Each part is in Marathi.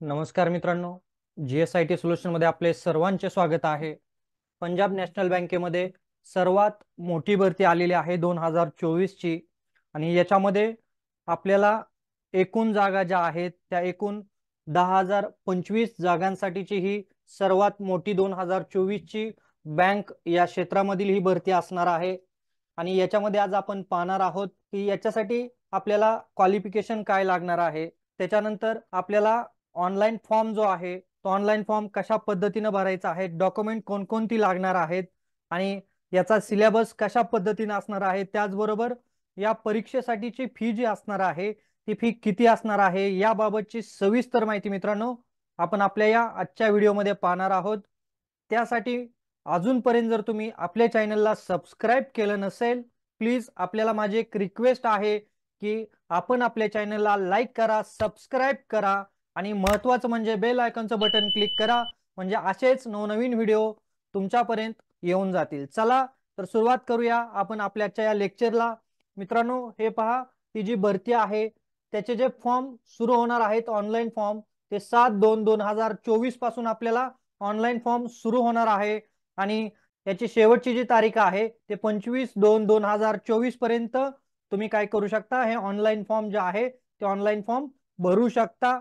नमस्कार मित्रांनो, GSIT सोल्युशन मध्ये आपले सर्वांचे स्वागत आहे। पंजाब नॅशनल बँकेमध्ये सर्वात मोठी भरती आलेली आहे 2024 ची आणि याच्यामध्ये आपल्याला एकूण जागा ज्या आहेत त्या एकूण 10,025 जागांसाठीची ही सर्वात मोठी 2024 ची बँक या क्षेत्रामधील ही भरती असणार आहे। आणि याच्यामध्ये आज आपण पाहणार आहोत की याच्यासाठी आपल्याला क्वालिफिकेशन काय लागणार आहे, त्याच्यानंतर आपल्याला ऑनलाइन फॉर्म जो आहे तो ऑनलाइन फॉर्म कशा पद्धतीने भरायचा आहे, डॉक्युमेंट कोणकोणती लागणार आहेत आणि याचा सिलेबस कशा पद्धतीने असणार आहे, त्याचबरोबर या परीक्षेसाठीची फी जी असणार आहे ती फी किती असणार आहे याबाबतची सविस्तर माहिती मित्रांनो आपण आपल्या या आजच्या व्हिडिओमध्ये पाहणार आहोत। त्यासाठी अजूनपर्यंत जर तुम्ही आपल्या चॅनलला सबस्क्राइब केलं नसेल, प्लीज आपल्याला माझी एक रिक्वेस्ट आहे की आपण आपल्या चॅनलला लाईक करा, सबस्क्राइब करा आणि महत्त्वाचं म्हणजे बेल आयकॉनचं बटन क्लिक करा, म्हणजे असेच नवनवीन व्हिडिओ तुमच्यापर्यंत येऊन जातील। चला तर सुरुवात करूया आपण आपल्याच्या या लेक्चरला। मित्रांनो हे पहा, ही जी भरती आहे त्याचे जे फॉर्म सुरू होणार आहेत ऑनलाइन फॉर्म ते 7/2/2024 पासून आपल्याला ऑनलाइन फॉर्म सुरू होणार आहे आणि याची शेवटची जी तारीख आहे ते 25/2/2024 पर्यंत तुम्ही काय करू शकता, हे ऑनलाइन फॉर्म जे आहे ते ऑनलाइन फॉर्म भरू शकता।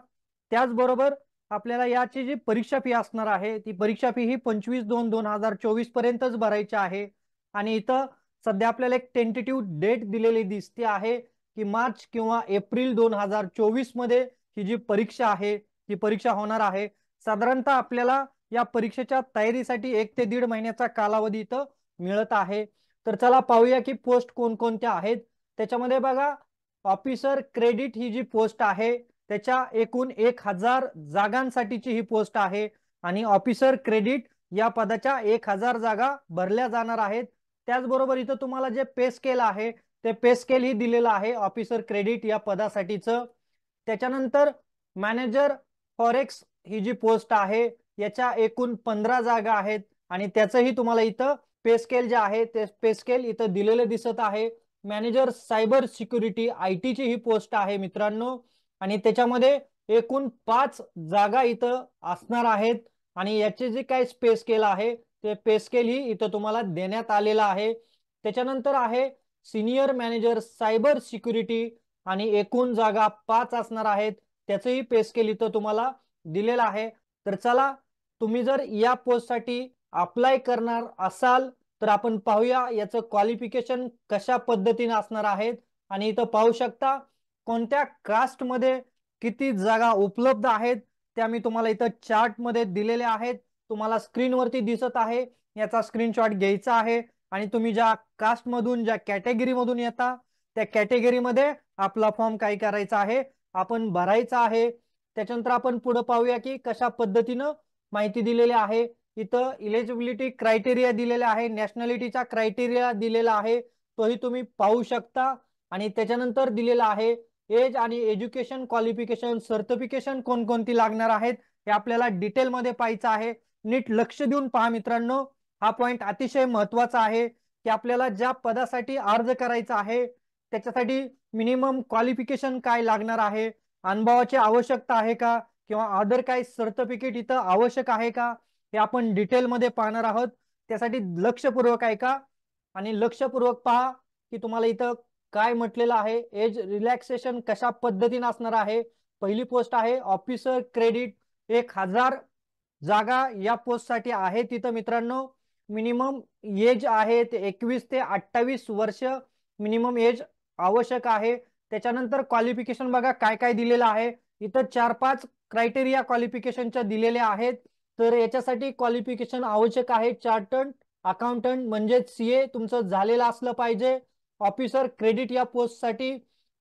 त्याचबरोबर आपल्याला याची जी परीक्षा फी असणार आहे ती परीक्षा फी ही 25/2/2024 पर्यंतच भरायची आहे। आणि इथं सध्या आपल्याला एक टेंटेटिव्ह डेट दिलेली दिसते आहे की मार्च किंवा एप्रिल 2024 मध्ये ही जी परीक्षा आहे ती परीक्षा होणार आहे। साधारणतः आपल्याला या परीक्षेच्या तयारीसाठी 1 ते 1.5 महिन्याचा कालावधी इथं मिळत आहे। तर चला पाहूया की पोस्ट कोणकोणत्या आहेत। त्याच्यामध्ये बघा, ऑफिसर क्रेडिट ही जी पोस्ट आहे त्याच्या एकूण 1000 जागांसाठीची ही पोस्ट आहे आणि ऑफिसर क्रेडिट या पदाच्या 1000 जागा भरल्या जाणार आहेत। त्याचबरोबर इथं तुम्हाला जे पे स्केल आहे ते पे स्केल ही दिलेलं आहे ऑफिसर क्रेडिट या पदासाठीचं। त्याच्यानंतर मॅनेजर फॉरेक्स ही जी पोस्ट आहे याच्या एकूण 15 जागा आहेत आणि त्याचंही तुम्हाला इथं पे स्केल जे आहे ते पे स्केल इथं दिलेले दिसत आहे। मॅनेजर सायबर सिक्युरिटी IT ची ही पोस्ट आहे मित्रांनो आणि त्याच्यामध्ये एकूण 5 जागा इथं असणार आहेत आणि याचे जे काही पे स्केल आहे ते पे स्केल ही इथं तुम्हाला देण्यात आलेला आहे। त्याच्यानंतर आहे सिनियर मॅनेजर सायबर सिक्युरिटी आणि एकूण जागा 5 असणार आहेत, त्याचंही पे स्केल इथं तुम्हाला दिलेलं आहे। तर चला, तुम्ही जर या पोस्टसाठी अप्लाय करणार असाल तर आपण पाहूया याचं क्वालिफिकेशन कशा पद्धतीने असणार आहेत। आणि इथं पाहू शकता कोणत्या कास्ट मध्ये किती जागा उपलब्ध आहेत त्या मी तुम्हाला इथं चार्ट मध्ये दिलेल्या आहेत, तुम्हाला स्क्रीनवरती दिसत आहे। याचा स्क्रीनशॉट घ्यायचा आहे आणि तुम्ही ज्या कास्ट मधून ज्या कॅटेगरी मधून येता त्या कॅटेगरी मध्ये आपला फॉर्म काय करायचा आहे, आपण भरायचा आहे। त्याच्यानंतर आपण पुढे पाहूया की कशा पद्धतीनं माहिती दिलेली आहे। इथं इलिजिबिलिटी क्रायटेरिया दिलेला आहे, नॅशनॅलिटीचा क्रायटेरिया दिलेला आहे, तोही तुम्ही पाहू शकता। आणि त्याच्यानंतर दिलेला आहे एज आणि एज्युकेशन क्वालिफिकेशन सर्टिफिकेशन कोणकोणती लागणार आहेत हे आपल्याला डिटेल मध्ये पाहायचं आहे। नीट लक्ष देऊन पहा मित्रांनो, हा पॉइंट अतिशय महत्त्वाचा आहे की आपल्याला ज्या पदासाठी अर्ज करायचा आहे त्याच्यासाठी मिनिमम क्वालिफिकेशन काय लागणार आहे, अनुभवाची आवश्यकता आहे का किंवा अदर काही सर्टिफिकेट इथं आवश्यक आहे का, हे आपण डिटेल मध्ये पाहणार आहोत। त्यासाठी लक्षपूर्वक ऐका आणि लक्षपूर्वक पहा की तुम्हाला इथं काय म्हटलेलं आहे, एज रिलॅक्सेशन कशा पद्धतीने असणार आहे। पहिली पोस्ट आहे ऑफिसर क्रेडिट, 1000 जागा या पोस्ट साठी आहे। तिथं मित्रांनो मिनिमम एज आहे ते 21 ते 28 वर्ष मिनिमम एज आवश्यक आहे। त्याच्यानंतर क्वालिफिकेशन बघा काय काय दिलेलं आहे, इथं 4-5 क्रायटेरिया क्वालिफिकेशनच्या दिलेल्या आहेत। तर याच्यासाठी क्वालिफिकेशन आवश्यक आहे चार्टर्ड अकाउंटंट म्हणजे CA तुमचं झालेलं असलं पाहिजे ऑफिसर क्रेडिट या पोस्ट साठी।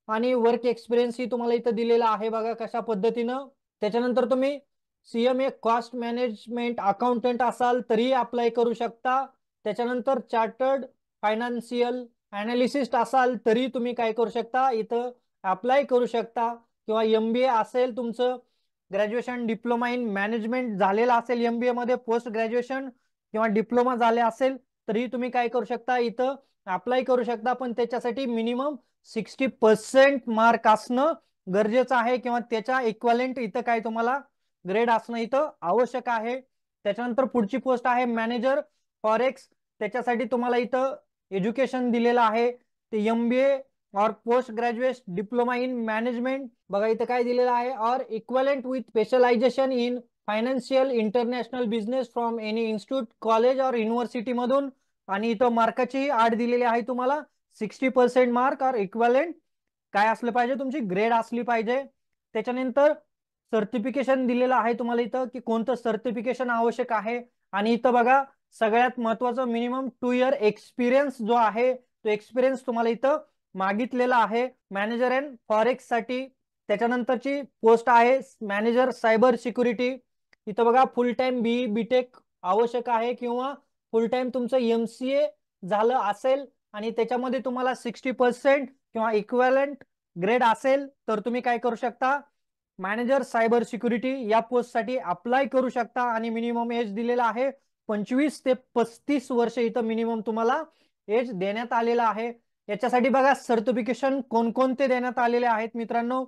आणि वर्क एक्सपिरियन्स ही तुम्हाला इथं दिलेला आहे बघा कशा पद्धतीनं। त्याच्यानंतर तुम्ही CMA कॉस्ट मॅनेजमेंट अकाउंटंट असाल तरी अप्लाय करू शकता। त्याच्यानंतर चार्टर्ड फायनान्शियल अनालिसिस्ट असाल तरी तुम्ही काय करू शकता, इथं अप्लाय करू शकता। किंवा MBA असेल तुमचं, ग्रॅज्युएशन डिप्लोमा इन मॅनेजमेंट झालेला असेल MBA मध्ये पोस्ट ग्रॅज्युएशन किंवा डिप्लोमा झाले असेल तरी तुम्ही काय करू शकता, इथं अप्लाय करू शकता। पण त्याच्यासाठी मिनिमम 60% मार्क असणं गरजेचं आहे किंवा त्याच्या इक्विव्हॅलेंट इथं काय तुम्हाला ग्रेड असणं इथं आवश्यक आहे. त्याच्यानंतर पुढची पोस्ट आहे मॅनेजर फॉरेक्स. त्याच्यासाठी तुम्हाला इथं एज्युकेशन दिलेलं आहे ते MBA or post graduate diploma in management. बघा इथं काय दिलेलं आहे, or equivalent with specialization in financial international business from any institute college or university मधून. आणि इथं मार्काची आठ दिलेली आहे तुम्हाला 60% मार्क और इक्वलेंट काय असलं पाहिजे, तुमची ग्रेड असली पाहिजे. त्याच्यानंतर सर्टिफिकेशन दिलेलं आहे तुम्हाला इथं की कोणतं सर्टिफिकेशन आवश्यक आहे. आणि इथं बघा सगळ्यात महत्वाचं मिनिमम 2 इयर एक्सपिरियन्स जो आहे तो एक्सपिरियन्स तुम्हाला इथं मागितलेला आहे मॅनेजर अँड फॉरेक्स साठी. त्याच्यानंतरची पोस्ट आहे मॅनेजर सायबर सिक्युरिटी. इथं बघा फुल टाइम BTech आवश्यक आहे किंवा फुल टाइम तुमचं MCA झालं असेल आणि त्याच्यामध्ये तुम्हाला 60% किंवा इक्वलंट ग्रेड असेल तर तुम्ही काय करू शकता, मॅनेजर सायबर सिक्युरिटी या पोस्ट साठी अप्लाय करू शकता. आणि मिनिमम एज दिलेला आहे 25 ते 35 वर्ष इथं मिनिमम तुम्हाला एज देण्यात आलेला आहे. याच्यासाठी बघा सर्टिफिकेशन कोणकोणते देण्यात आलेले आहेत मित्रांनो.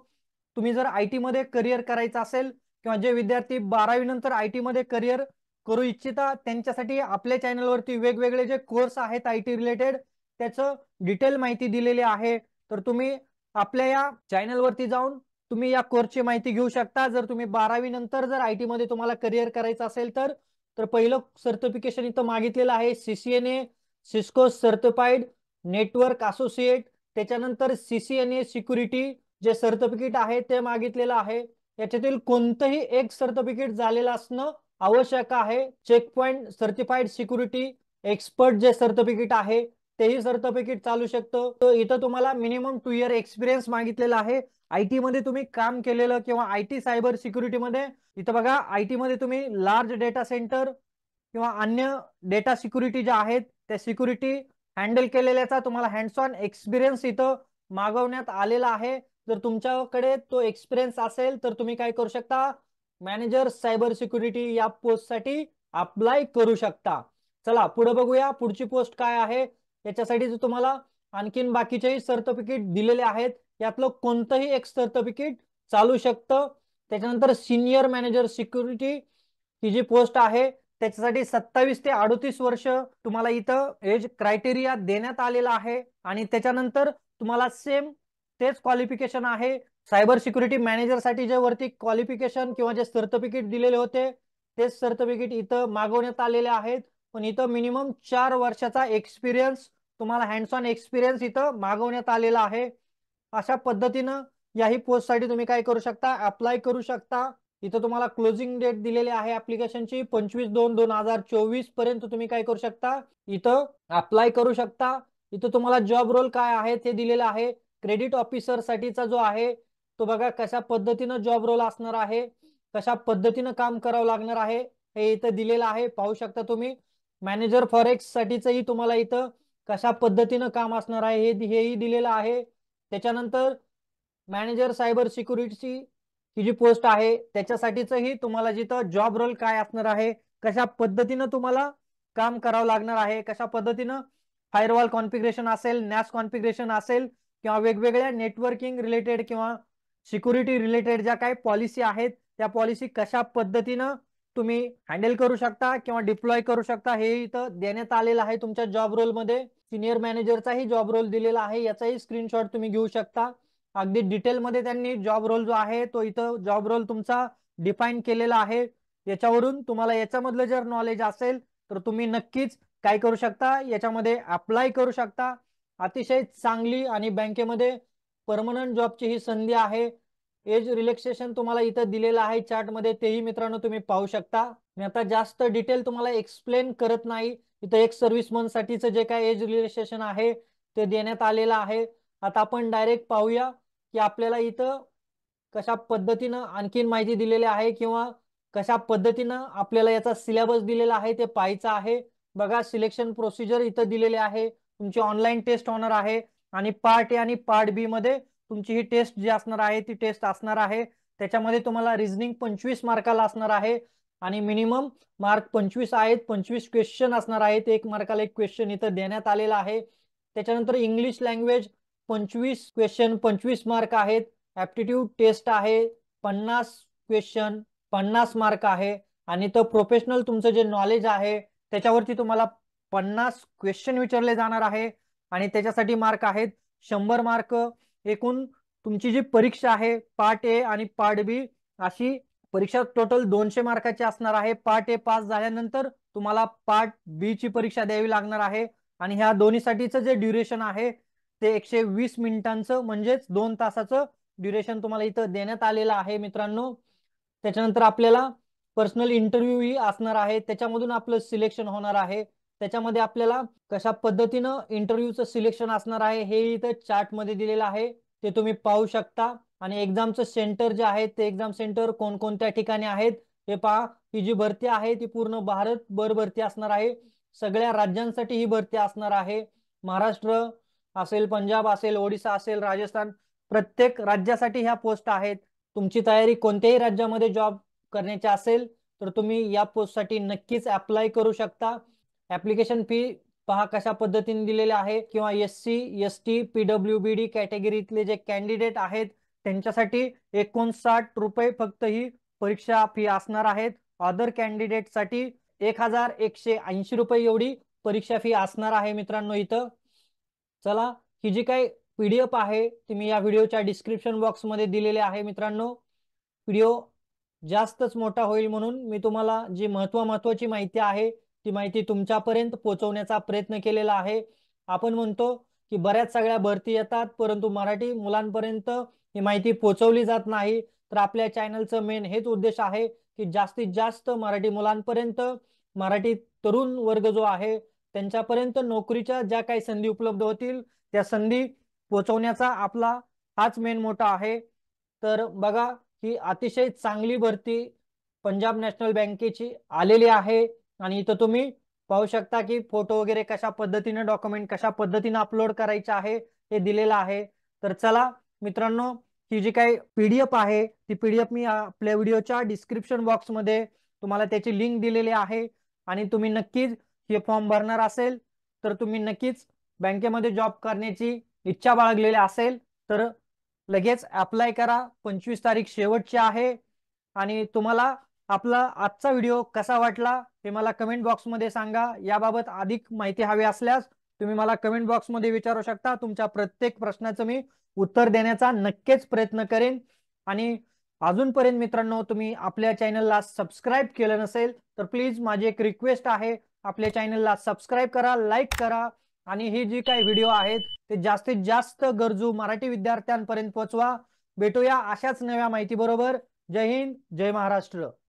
तुम्ही जर IT मध्ये करिअर करायचं असेल किंवा जे विद्यार्थी 12वी नंतर IT मध्ये करिअर करू इच्छिता त्यांच्यासाठी आपल्या चॅनलवरती वेगवेगळे जे कोर्स आहेत IT रिलेटेड त्याचं डिटेल माहिती दिलेली आहे. तर तुम्ही आपल्या या चॅनलवरती जाऊन तुम्ही या कोर्सची माहिती घेऊ शकता. जर तुम्ही 12वी नंतर जर IT मध्ये तुम्हाला करिअर करायचं असेल तर पहिलं सर्टिफिकेशन इथं मागितलेलं आहे CCNA Cisco certified network associate. त्याच्यानंतर CCNA सिक्युरिटी जे सर्टिफिकेट आहे ते मागितलेलं आहे. याच्यातील कोणतंही एक सर्टिफिकेट झालेलं असणं आवश्यक आहे. Check Point certified security expert जे सर्टिफिकेट आहे तेही सर्टिफिकेट चालू शकतं. तर इथं तुम्हाला मिनिमम 2 इयर एक्सपिरियन्स मागितलेला आहे. IT मध्ये तुम्ही काम केलेलं किंवा IT सायबर सिक्युरिटी मध्ये. इथं बघा IT मध्ये तुम्ही लार्ज डेटा सेंटर किंवा अन्य डेटा सिक्युरिटी ज्या आहेत त्या सिक्युरिटी हँडल केलेल्याचा तुम्हाला हँड्स ऑन एक्सपिरियन्स इथं मागवण्यात आलेला आहे. जर तुमच्याकडे तो एक्सपिरियन्स असेल तर तुम्ही काय करू शकता, मॅनेजर सायबर सिक्युरिटी या पोस्ट साठी अप्लाय करू शकता. चला पुढे बघूया पुढची पोस्ट काय आहे. याच्यासाठी तुम्हाला आणखीन बाकीचेही सर्टिफिकेट दिलेले आहेत, यातलं कोणतंही एक सर्टिफिकेट चालू शकतं. त्याच्यानंतर सिनियर मॅनेजर सिक्युरिटी ही जी पोस्ट आहे त्याच्यासाठी 27 ते 38 वर्ष तुम्हाला इथं एज क्रायटेरिया देण्यात आलेला आहे. आणि त्याच्यानंतर तुम्हाला सेम तेच क्वालिफिकेशन आहे सायबर सिक्युरिटी मॅनेजर साठी जे वरती क्वालिफिकेशन किंवा जे सर्टिफिकेट दिलेले होते तेच सर्टिफिकेट इथं मागवण्यात आलेले आहेत. पण इथं मिनिमम 4 वर्षाचा एक्सपिरियन्स तुम्हाला हँड्स ऑन एक्सपिरियन्स इथं मागवण्यात आलेला आहे. अशा पद्धतीनं याही पोस्ट साठी तुम्ही काय करू शकता, अप्लाय करू शकता. इथं तुम्हाला क्लोजिंग डेट दिलेली आहे ऍप्लिकेशनची 25/2/2024 पर्यंत तुम्ही काय करू शकता, इथं अप्लाय करू शकता. इथं तुम्हाला जॉब रोल काय आहे ते दिलेलं आहे. क्रेडिट ऑफिसर साठीचा जो आहे तो बघा कशा पद्धतीनं जॉब रोल असणार आहे, कशा पद्धतीनं काम करावं लागणार आहे हे इथं दिलेलं आहे, पाहू शकता तुम्ही. मॅनेजर फॉरेक्स साठीचंही तुम्हाला इथं कशा पद्धतीनं काम असणार आहे हेही दिलेलं आहे. त्याच्यानंतर मॅनेजर सायबर सिक्युरिटीची ही जी पोस्ट आहे त्याच्यासाठीचंही तुम्हाला जिथं जॉब रोल काय असणार आहे, कशा पद्धतीनं तुम्हाला काम करावं लागणार आहे, कशा पद्धतीनं फायरवॉल कॉन्फिगरेशन असेल, नॅस कॉन्फिगरेशन असेल किंवा वेगवेगळ्या नेटवर्किंग रिलेटेड किंवा सिक्युरिटी रिलेटेड ज्या काही पॉलिसी आहेत त्या पॉलिसी कशा पद्धतीनं तुम्ही हँडल करू शकता किंवा डिप्लॉय करू शकता हे इथं देण्यात आलेलं आहे तुमच्या जॉब रोल मध्ये. सिनियर मॅनेजरचाही जॉब रोल दिलेला आहे, याचाही स्क्रीनशॉट तुम्ही घेऊ शकता. अगदी डिटेल मध्ये त्यांनी जॉब रोल जो आहे तो इथं जॉब रोल तुमचा डिफाईन केलेला आहे. याच्यावरून तुम्हाला याच्यामधलं जर नॉलेज असेल तर तुम्ही नक्कीच काय करू शकता, याच्यामध्ये अप्लाय करू शकता. अतिशय चांगली आणि बँकेमध्ये परमनंट जॉबची ही संधी आहे. एज रिलॅक्सेशन तुम्हाला इथं दिलेलं आहे चार्ट मध्ये, तेही मित्रांनो तुम्ही पाहू शकता. मी आता जास्त डिटेल तुम्हाला एक्सप्लेन करत नाही. इथं एक सर्व्हिसमन साठीचं जे काय एज रिलॅक्सेशन आहे ते देण्यात आलेलं आहे. आता आपण डायरेक्ट पाहूया की आपल्याला इथं कशा पद्धतीनं आणखीन माहिती दिलेली आहे किंवा कशा पद्धतीनं आपल्याला याचा सिलेबस दिलेला आहे ते पाहायचं आहे. बघा सिलेक्शन प्रोसिजर इथं दिलेले आहे. तुमची ऑनलाईन टेस्ट होणार आहे आणि पार्ट ए आणि पार्ट बी मध्ये तुमची ही टेस्ट जी असणार आहे ती टेस्ट असणार आहे. त्याच्यामध्ये तुम्हाला रिझनिंग 25 मार्काला असणार आहे आणि मिनिमम मार्क 25 आहेत. 25 क्वेश्चन असणार आहेत, 1 मार्काला 1 क्वेश्चन इथं देण्यात आलेला आहे. त्याच्यानंतर इंग्लिश लँग्वेज 25 क्वेश्चन 25 मार्क आहेत. ऍप्टिट्यूड टेस्ट आहे 50 क्वेश्चन. 50 मार्क आहे आणि तो प्रोफेशनल तुमचं जे नॉलेज आहे त्याच्यावरती तुम्हाला 50 क्वेश्चन विचारले जाणार आहे आणि त्याच्यासाठी मार्क आहेत 100 मार्क। एकूण तुमची जी परीक्षा आहे पार्ट ए आणि पार्ट बी अशी परीक्षा टोटल 200 मार्काची असणार आहे। पार्ट ए पास झाल्यानंतर तुम्हाला पार्ट बी ची परीक्षा द्यावी लागणार आहे आणि ह्या दोन्हीसाठीचं जे ड्युरेशन आहे ते 120 मिनिटांचं म्हणजेच 2 तासाचं ड्युरेशन तुम्हाला इथं देण्यात आलेलं आहे मित्रांनो। त्याच्यानंतर आपल्याला पर्सनल इंटरव्ह्यू ही असणार आहे, त्याच्यामधून आपलं सिलेक्शन होणार आहे। त्याच्यामध्ये आपल्याला कशा पद्धतीनं इंटरव्ह्यूचं सिलेक्शन असणार आहे हे इथं चार्ट मध्ये दिलेलं आहे, ते तुम्ही पाहू शकता। आणि एक्झामचं सेंटर जे आहे ते एक्झाम सेंटर कोणकोणत्या ठिकाणी आहेत हे पहा। ही जी भरती आहे ती पूर्ण भारतभर भरती असणार आहे, सगळ्या राज्यांसाठी ही भरती असणार आहे। महाराष्ट्र असेल, पंजाब असेल, ओडिसा असेल, राजस्थान, प्रत्येक राज्यासाठी ह्या पोस्ट आहेत। तुमची तयारी कोणत्याही राज्यामध्ये जॉब करण्याची असेल तर तुम्ही या पोस्टसाठी नक्कीच अप्लाय करू शकता। ऍप्लिकेशन फी पहा कशा पद्धतीने दिलेले आहे, किंवा SC ST PWBD कॅटेगरीतले जे कॅन्डिडेट आहेत त्यांच्यासाठी 59 रुपये फक्त ही परीक्षा फी असणार आहेत। अदर कॅन्डिडेट साठी 1180 रुपये एवढी परीक्षा फी असणार आहे मित्रांनो इथं। चला, ही जी काही PDF आहे ती मी या व्हिडिओच्या डिस्क्रिप्शन बॉक्स मध्ये दिलेली आहे मित्रांनो। व्हिडिओ जास्तच मोठा होईल म्हणून मी तुम्हाला जी महत्वाची माहिती आहे ती माहिती तुमच्यापर्यंत पोहोचवण्याचा प्रयत्न केलेला आहे। आपण म्हणतो की बऱ्याच सगळ्या भरती येतात परंतु मराठी मुलांपर्यंत ही माहिती पोहोचवली जात नाही, तर आपल्या चॅनलचं मेन हेच उद्देश आहे की जास्तीत जास्त मराठी मुलांपर्यंत, मराठी तरुण वर्ग जो आहे त्यांच्यापर्यंत नोकरीच्या ज्या काही संधी उपलब्ध होतील त्या संधी पोहोचवण्याचा आपला हाच मेन मोठा आहे। तर बघा, ही अतिशय चांगली भरती पंजाब नॅशनल बँकेची आलेली आहे आणि इथं तुम्ही पाहू शकता की फोटो वगैरे कशा पद्धतीने, डॉक्युमेंट कशा पद्धतीने अपलोड करायचे आहे हे दिलेलं आहे। तर चला मित्रांनो, ही जी काही PDF आहे ती PDF मी आपल्या व्हिडिओच्या डिस्क्रिप्शन बॉक्स मध्ये तुम्हाला त्याची लिंक दिलेली आहे आणि तुम्ही नक्कीच हे फॉर्म भरणार असेल तर तुम्ही नक्कीच बँकेमध्ये जॉब करण्याची इच्छा बाळगलेली असेल तर लगेच अप्लाय करा। 25 तारीख शेवटची आहे आणि तुम्हाला आपला आजचा व्हिडिओ कसा वाटला हे मला कमेंट बॉक्स मध्ये सांगा। याबाबत अधिक माहिती हवी असल्यास तुम्ही मला कमेंट बॉक्स मध्ये विचारू शकता, तुमच्या प्रत्येक प्रश्नाचं मी उत्तर देण्याचा नक्कीच प्रयत्न करेन। आणि अजूनपर्यंत मित्रांनो तुम्ही आपल्या चॅनलला सबस्क्राईब केलं नसेल तर प्लीज माझी एक रिक्वेस्ट आहे, आपल्या चॅनलला सबस्क्राईब करा, लाईक करा आणि ही जी काही व्हिडिओ आहेत ते जास्तीत जास्त गरजू मराठी विद्यार्थ्यांपर्यंत पोहोचवा। भेटूया अशाच नव्या माहिती बरोबर। जय हिंद, जय महाराष्ट्र।